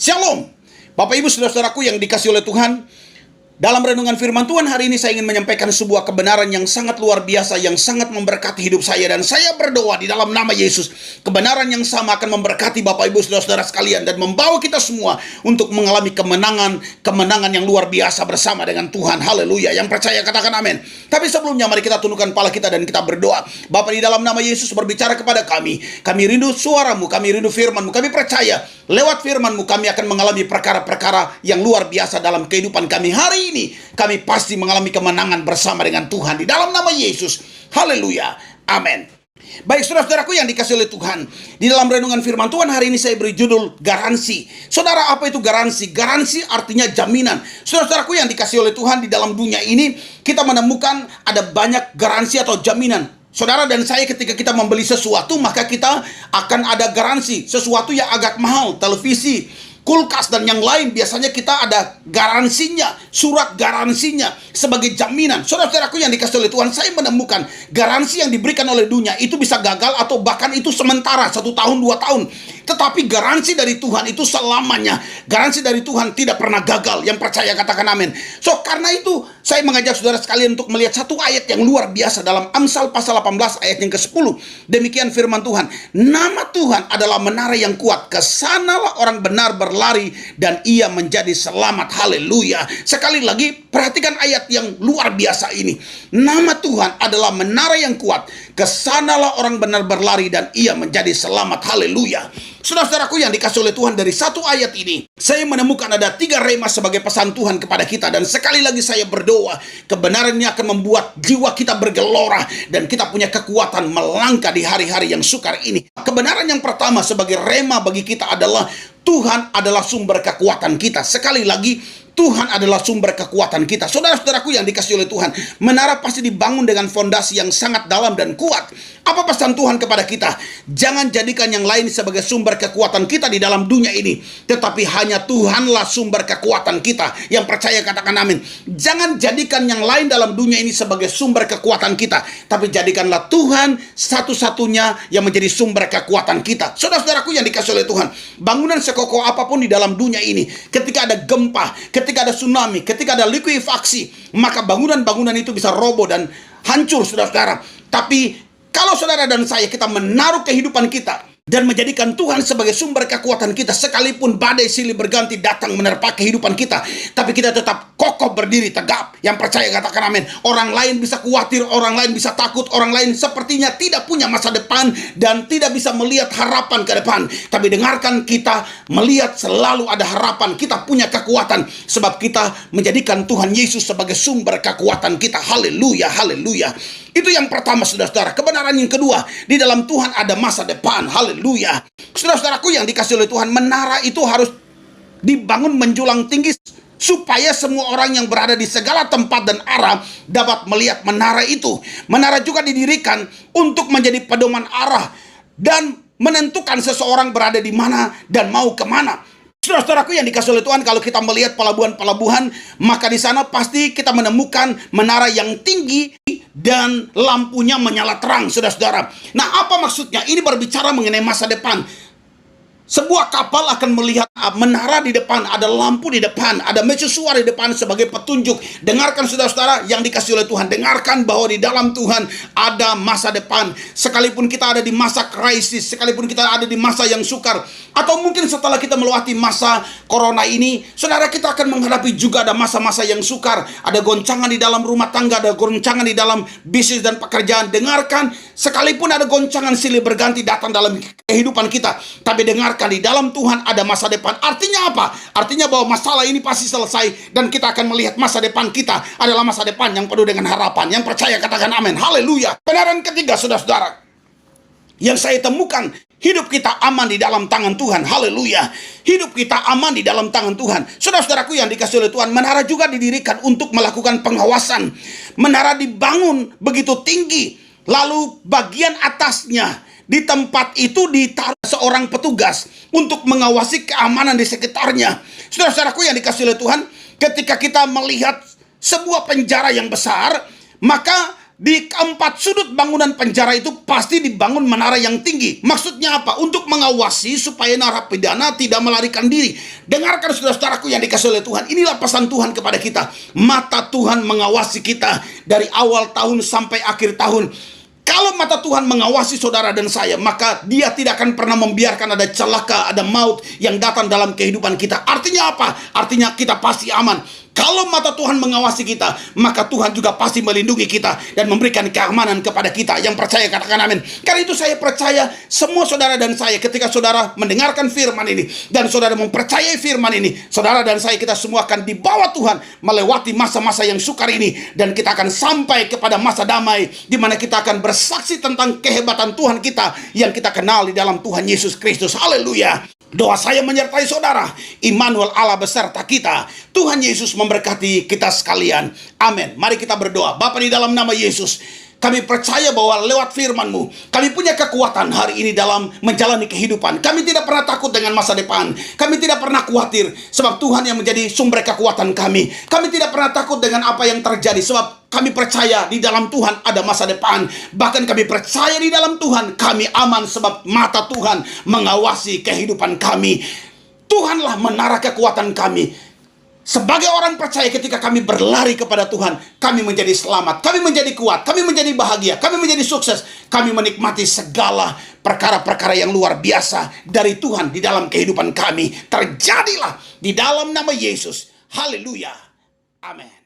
Shalom. Bapak Ibu saudara-saudaraku yang dikasihi oleh Tuhan, dalam renungan firman Tuhan hari ini saya ingin menyampaikan sebuah kebenaran yang sangat luar biasa, yang sangat memberkati hidup saya. Dan saya berdoa di dalam nama Yesus, kebenaran yang sama akan memberkati Bapak Ibu saudara-saudara sekalian, dan membawa kita semua untuk mengalami kemenangan yang luar biasa bersama dengan Tuhan. Haleluya. Yang percaya katakan amin. Tapi sebelumnya mari kita tundukkan kepala kita dan kita berdoa. Bapa, di dalam nama Yesus berbicara kepada kami. Kami rindu suaramu, kami rindu firmanmu. Kami percaya lewat firmanmu kami akan mengalami perkara-perkara yang luar biasa dalam kehidupan kami. Hari ini kami pasti mengalami kemenangan bersama dengan Tuhan di dalam nama Yesus. Haleluya. Amin. Baik saudara-saudaraku yang dikasihi oleh Tuhan, di dalam renungan firman Tuhan hari ini saya beri judul garansi. Saudara, apa itu garansi? Garansi artinya jaminan. Saudara-saudaraku yang dikasihi oleh Tuhan, di dalam dunia ini kita menemukan ada banyak garansi atau jaminan. Saudara dan saya, ketika kita membeli sesuatu, maka kita akan ada garansi. Sesuatu yang agak mahal, televisi, kulkas dan yang lain, biasanya kita ada garansinya, surat garansinya sebagai jaminan. Saudara-saudaraku yang dikasihi oleh Tuhan, saya menemukan garansi yang diberikan oleh dunia itu bisa gagal atau bahkan itu sementara, 1 tahun 2 tahun. Tetapi garansi dari Tuhan itu selamanya. Garansi dari Tuhan tidak pernah gagal. Yang percaya katakan amin. So karena itu saya mengajak saudara sekalian untuk melihat satu ayat yang luar biasa dalam Amsal pasal 18 ayat yang ke-10. Demikian firman Tuhan, nama Tuhan adalah menara yang kuat, kesanalah orang benar berlari dan ia menjadi selamat. Haleluya. Sekali lagi perhatikan ayat yang luar biasa ini. Nama Tuhan adalah menara yang kuat, kesanalah orang benar berlari dan ia menjadi selamat. Haleluya. Saudara-saudaraku yang dikasihi oleh Tuhan, dari satu ayat ini saya menemukan ada 3 rema sebagai pesan Tuhan kepada kita. Dan sekali lagi saya berdoa, kebenaran ini akan membuat jiwa kita bergelora dan kita punya kekuatan melangkah di hari-hari yang sukar ini. Kebenaran yang pertama sebagai rema bagi kita adalah Tuhan adalah sumber kekuatan kita. Sekali lagi, Tuhan adalah sumber kekuatan kita. Saudara-saudaraku yang dikasihi oleh Tuhan, menara pasti dibangun dengan fondasi yang sangat dalam dan kuat. Apa pesan Tuhan kepada kita? Jangan jadikan yang lain sebagai sumber kekuatan kita di dalam dunia ini, tetapi hanya Tuhanlah sumber kekuatan kita. Yang percaya katakan amin. Jangan jadikan yang lain dalam dunia ini sebagai sumber kekuatan kita, tapi jadikanlah Tuhan satu-satunya yang menjadi sumber kekuatan kita. Saudara-saudaraku yang dikasihi oleh Tuhan, bangunan sekokoh apapun di dalam dunia ini, ketika ada gempa, ketika ada tsunami, ketika ada likuifaksi, maka bangunan-bangunan itu bisa roboh dan hancur, saudara-saudara. Tapi kalau saudara dan saya, kita menaruh kehidupan kita dan menjadikan Tuhan sebagai sumber kekuatan kita, sekalipun badai silih berganti datang menerpa kehidupan kita, tapi kita tetap kokoh berdiri tegap. Yang percaya katakan amin. Orang lain bisa khawatir, orang lain bisa takut, orang lain sepertinya tidak punya masa depan dan tidak bisa melihat harapan ke depan. Tapi dengarkan, kita melihat selalu ada harapan. Kita punya kekuatan sebab kita menjadikan Tuhan Yesus sebagai sumber kekuatan kita. Haleluya, haleluya. Itu yang pertama, saudara-saudara. Kebenaran yang kedua, di dalam Tuhan ada masa depan. Haleluya. Saudara-saudaraku yang dikasihi oleh Tuhan, menara itu harus dibangun menjulang tinggi supaya semua orang yang berada di segala tempat dan arah dapat melihat menara itu. Menara juga didirikan untuk menjadi pedoman arah dan menentukan seseorang berada di mana dan mau kemana. Saudara-saudaraku yang dikasihi oleh Tuhan, kalau kita melihat pelabuhan-pelabuhan, maka di sana pasti kita menemukan menara yang tinggi dan lampunya menyala terang, saudara-saudara. Nah, apa maksudnya? Ini berbicara mengenai masa depan. Sebuah kapal akan melihat menara di depan, ada lampu di depan, ada mercusuar di depan sebagai petunjuk. Dengarkan saudara-saudara yang dikasihi oleh Tuhan, dengarkan bahwa di dalam Tuhan ada masa depan. Sekalipun kita ada di masa krisis, sekalipun kita ada di masa yang sukar, atau mungkin setelah kita melewati masa corona ini, saudara, kita akan menghadapi juga ada masa-masa yang sukar. Ada goncangan di dalam rumah tangga, ada goncangan di dalam bisnis dan pekerjaan. Dengarkan, sekalipun ada goncangan silih berganti datang dalam kehidupan kita, tapi dengarkan, di dalam Tuhan ada masa depan. Artinya apa? Artinya bahwa masalah ini pasti selesai dan kita akan melihat masa depan kita adalah masa depan yang penuh dengan harapan. Yang percaya katakan amin. Haleluya. Kebenaran ketiga, saudara-saudara, yang saya temukan, hidup kita aman di dalam tangan Tuhan. Haleluya. Hidup kita aman di dalam tangan Tuhan. Saudara-saudaraku yang dikasihi oleh Tuhan, menara juga didirikan untuk melakukan pengawasan. Menara dibangun begitu tinggi, lalu bagian atasnya di tempat itu ditaruh seorang petugas untuk mengawasi keamanan di sekitarnya. Saudara-saudaraku yang dikasihi oleh Tuhan, ketika kita melihat sebuah penjara yang besar, maka Di keempat sudut bangunan penjara itu pasti dibangun menara yang tinggi. Maksudnya apa? Untuk mengawasi supaya narapidana tidak melarikan diri. Dengarkan saudara-saudaraku yang dikasih oleh Tuhan. Inilah pesan Tuhan kepada kita. Mata Tuhan mengawasi kita dari awal tahun sampai akhir tahun. Kalau mata Tuhan mengawasi saudara dan saya, maka Dia tidak akan pernah membiarkan ada celaka, ada maut yang datang dalam kehidupan kita. Artinya apa? Artinya kita pasti aman. Kalau mata Tuhan mengawasi kita, maka Tuhan juga pasti melindungi kita dan memberikan keamanan kepada kita. Yang percaya katakan amin. Karena itu saya percaya semua saudara dan saya, ketika saudara mendengarkan firman ini dan saudara mempercayai firman ini, saudara dan saya kita semua akan dibawa Tuhan melewati masa-masa yang sukar ini, dan kita akan sampai kepada masa damai di mana kita akan bersaksi tentang kehebatan Tuhan kita yang kita kenal di dalam Tuhan Yesus Kristus. Haleluya. Doa saya menyertai saudara. Immanuel, Allah beserta kita. Tuhan Yesus memberkati kita sekalian. Amin. Mari kita berdoa. Bapa, di dalam nama Yesus, kami percaya bahwa lewat firman-Mu, kami punya kekuatan hari ini dalam menjalani kehidupan. Kami tidak pernah takut dengan masa depan. Kami tidak pernah khawatir, sebab Tuhan yang menjadi sumber kekuatan kami. Kami tidak pernah takut dengan apa yang terjadi, sebab kami percaya di dalam Tuhan ada masa depan. Bahkan kami percaya di dalam Tuhan kami aman, sebab mata Tuhan mengawasi kehidupan kami. Tuhanlah menara kekuatan kami. Sebagai orang percaya, ketika kami berlari kepada Tuhan, kami menjadi selamat, kami menjadi kuat, kami menjadi bahagia, kami menjadi sukses. Kami menikmati segala perkara-perkara yang luar biasa dari Tuhan di dalam kehidupan kami. Terjadilah di dalam nama Yesus. Haleluya. Amin.